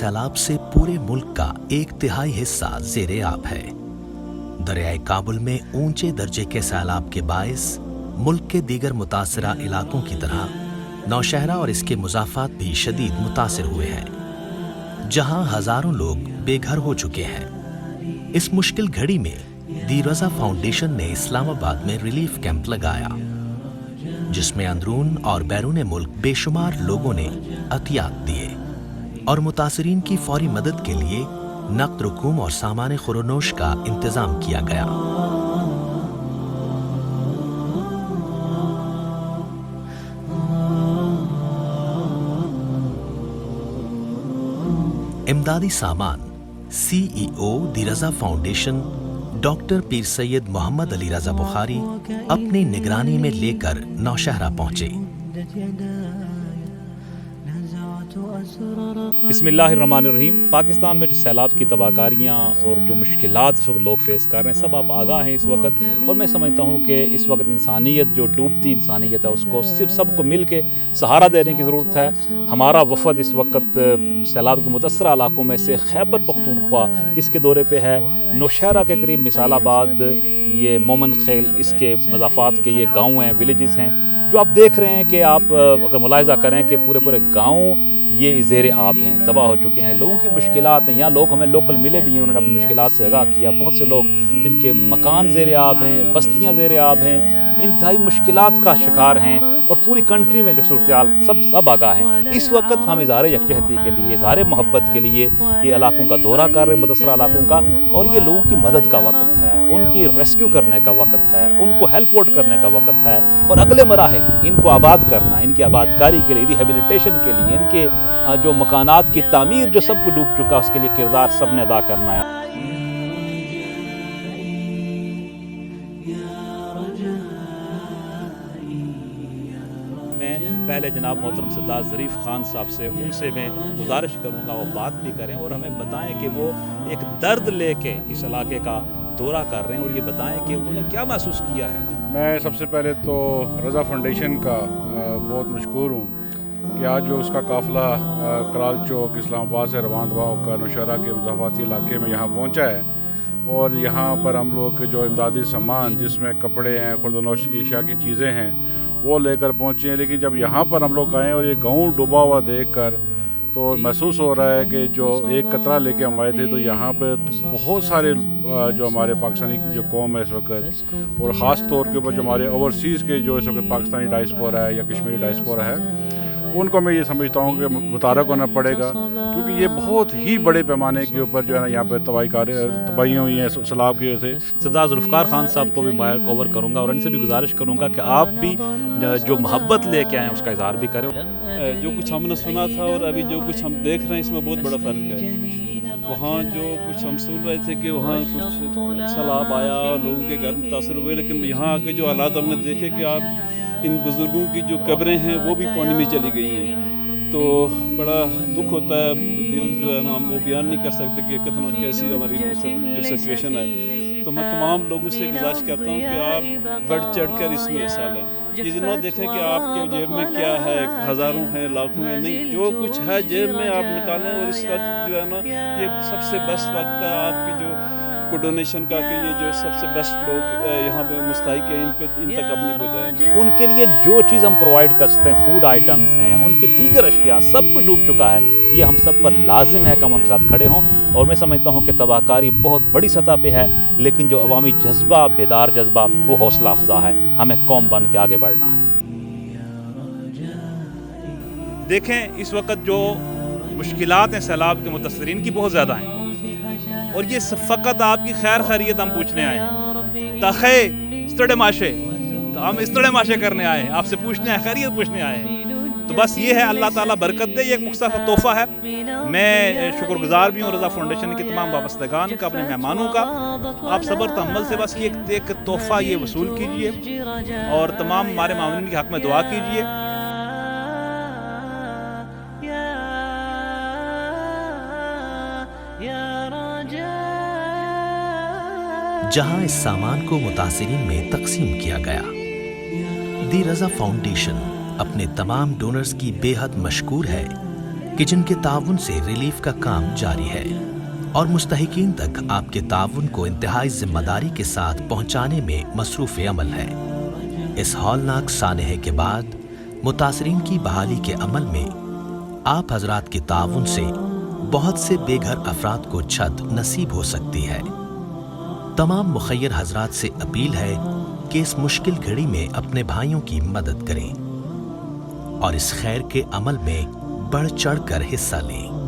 सैलाब से पूरे मुल्क का 1/3 हिस्सा ज़ेरे आब है। दरियाए काबुल में ऊंचे दर्जे के सैलाब के बायस मुल्क के दीगर मुतासरा इलाकों की तरह नौशहरा और इसके मुज़ाफ़ात भी शदीद मुतासिर हुए हैं, जहां हज़ारों लोग बेघर हो चुके हैं। इस मुश्किल घड़ी में दी रज़ा फाउंडेशन ने इस्लामाबाद में रिलीफ कैंप लगाया, जिसमें अंदरून और बैरून मुल्क बेशुमार लोगों ने अतियात दिए और मुतासरीन की फौरी मदद के लिए नक़द रकूम और सामान खुरोनोश का इंतज़ाम किया गया। इमदादी सामान CEO दी रज़ा फाउंडेशन डॉक्टर पीर सैयद मोहम्मद अली रज़ा बुखारी अपनी निगरानी में लेकर नौशहरा पहुंचे। बिस्मिल्लाहिर्रहमानिर्रहीम। पाकिस्तान में जो सैलाब की तबाहकारियाँ और जो मुश्किलात इस वक्त लोग फेस कर रहे हैं, सब आप आगाह हैं इस वक्त। और मैं समझता हूँ कि इस वक्त इंसानियत, जो डूबती इंसानियत है, उसको सिर्फ सबको मिल के सहारा देने की ज़रूरत है। हमारा वफ़द इस वक्त सैलाब के मुतअस्सरा इलाकों में से खैबर पख्तूनख्वा इसके दौरे पे है। नौशहरा के करीब मिसालाबाद, ये मोमन खेल, इसके मज़ाफ़ात के ये गाँव हैं, विलेजेस हैं, जो आप देख रहे हैं कि आप अगर मुलाहिज़ा करें कि पूरे पूरे गाँव ये ज़ेरे आब हैं, तबाह हो चुके हैं। लोगों की मुश्किलात हैं। यहाँ लोग हमें लोकल मिले भी हैं, उन्होंने अपनी मुश्किलात से आगाह किया। बहुत से लोग जिनके मकान ज़ेरे आब हैं, बस्तियाँ ज़ेरे आब हैं, इंतहाई मुश्किलात का शिकार हैं। और पूरी कंट्री में जो सूरत-ए-हाल सब आगाह हैं। इस वक्त हम इज़हार यकजहती के लिए, इज़हार मोहब्बत के लिए ये इलाकों का दौरा कर रहे हैं, मुतअस्सरा इलाकों का। और ये लोगों की मदद का वक्त है, उनकी रेस्क्यू करने का वक्त है, उनको हेल्प आउट करने का वक्त है। और अगले मराहिल इनको आबाद करना, इनकी आबादकारी के लिए, रिहेबिलिटेशन के लिए, इनके जो मकानात की तामीर जो सब को डूब चुका, उसके लिए किरदार सब ने अदा करना है। पहले जनाब मोहतरम सरदार ज़रीफ़ ख़ान साहब से, उनसे मैं गुजारिश करूँगा वो बात भी करें और हमें बताएं कि वो एक दर्द लेके इस इलाके का दौरा कर रहे हैं और ये बताएं कि उन्होंने क्या महसूस किया है। मैं सबसे पहले तो रज़ा फाउंडेशन का बहुत मशकूर हूँ कि आज जो उसका काफ़िला कराल चौक इस्लामाबाद से रवाना हुआ होकर नौशहरा के मुज़ाफ़ाती इलाके में यहाँ पहुँचा है। और यहाँ पर हम लोग के जो इमदादी सामान, जिसमें कपड़े हैं, खुर्दनोश की अशिया की चीज़ें हैं, वो लेकर पहुँचे हैं। लेकिन जब यहाँ पर हम लोग आए और ये गाँव डूबा हुआ देखकर तो महसूस हो रहा है कि जो एक कतरा लेके हम आए थे, तो यहाँ पे बहुत सारे जो हमारे पाकिस्तानी जो कौम है इस वक्त, और ख़ास तौर के ऊपर जो हमारे ओवरसीज़ के जो इस वक्त पाकिस्तानी डायस्पोरा है या कश्मीरी डायस्पोरा है, उनको मैं ये समझता हूँ कि मुतारक होना पड़ेगा, क्योंकि ये बहुत ही बड़े पैमाने के ऊपर जो है ना यहाँ पर तबाहियाँ हुई हैं सैलाब की वजह से। सरदार ज़ुल्फ़िकार ख़ान साहब को भी मैं कवर करूँगा और इनसे भी गुजारिश करूँगा कि आप भी जो मोहब्बत लेके आए हैं उसका इज़हार भी करें। जो कुछ हमने सुना था और अभी जो कुछ हम देख रहे हैं, इसमें बहुत बड़ा फ़र्क है। वहाँ जो कुछ हम सुन रहे थे कि वहाँ कुछ सैलाब आया और लोगों के घर मुतासर हुए, लेकिन यहाँ आके जो हालात हमने देखे कि आप इन बुज़ुर्गों की जो कब्रें हैं वो भी पानी में चली गई हैं, तो बड़ा दुख होता है। दिल जो है ना, हम वो बयान नहीं कर सकते कि कितना कैसी हमारी जो सिचुएशन है। तो मैं तमाम लोगों से गुजारिश करता हूँ कि आप बढ़ चढ़ कर इसमें हिस्सा लें। ये जिन्होंने देखें कि आपके जेब में क्या है, हज़ारों हैं, लाखों हैं, नहीं, जो कुछ है जेब में आप निकालें। और इस वक्त जो है ना, ये सबसे बेस्ट वक्त है आपकी जो डोनेशन का, कि ये जो सबसे बेस्ट लोग यहाँ पे मुस्तहिक है, इन तक अपनी पहुँचाएँ। उनके लिए जो चीज़ हम प्रोवाइड कर सकते हैं, फूड आइटम्स हैं, उनकी दीगर अशिया, सब कुछ डूब चुका है। ये हम सब पर लाजिम है कि हम उनके साथ खड़े हों। और मैं समझता हूँ कि तबाहकारी बहुत बड़ी सतह पे है, लेकिन जो अवामी जज्बा, बेदार जज्बा, वो हौसला अफजा है। हमें कौम बन के आगे बढ़ना है। देखें, इस वक्त जो मुश्किलात हैं सैलाब के मुतअस्सिरीन की, बहुत ज़्यादा हैं। और ये फ़कत आपकी खैर खैरियत हम पूछने आए हैं। ताखे इस्तड़े माशे, तो हम इस्तड़े माशे करने आए हैं, आपसे पूछने आए, खैरियत पूछने आए हैं। तो बस ये है, अल्लाह ताला बरकत दे। ये एक मुख्तसर तोहफ़ा है। मैं शुक्रगुज़ार भी हूँ रज़ा फाउंडेशन के तमाम वाबस्तगान का, अपने मेहमानों का। आप सब्र तहम्मुल से बस ये एक तोहफ़ा ये वसूल कीजिए और तमाम हमारे मामून के हक़ में दुआ कीजिए। जहां इस सामान को मुतासिरीन में तकसीम किया गया, दी रज़ा फाउंडेशन अपने तमाम डोनर्स की बेहद मशकूर है کہ جن کے تعاون سے ریلیف کا کام جاری ہے اور مستحقین تک آپ کے تعاون کو انتہائی ذمہ داری کے ساتھ پہنچانے میں مصروف عمل ہے۔ اس ہولناک سانحے کے بعد متاثرین کی بحالی کے عمل میں آپ حضرات کے تعاون سے بہت سے بے گھر افراد کو چھت نصیب ہو سکتی ہے۔ تمام مخیر حضرات سے اپیل ہے کہ اس مشکل گھڑی میں اپنے بھائیوں کی مدد کریں اور اس خیر کے عمل میں بڑھ چڑھ کر حصہ لیں۔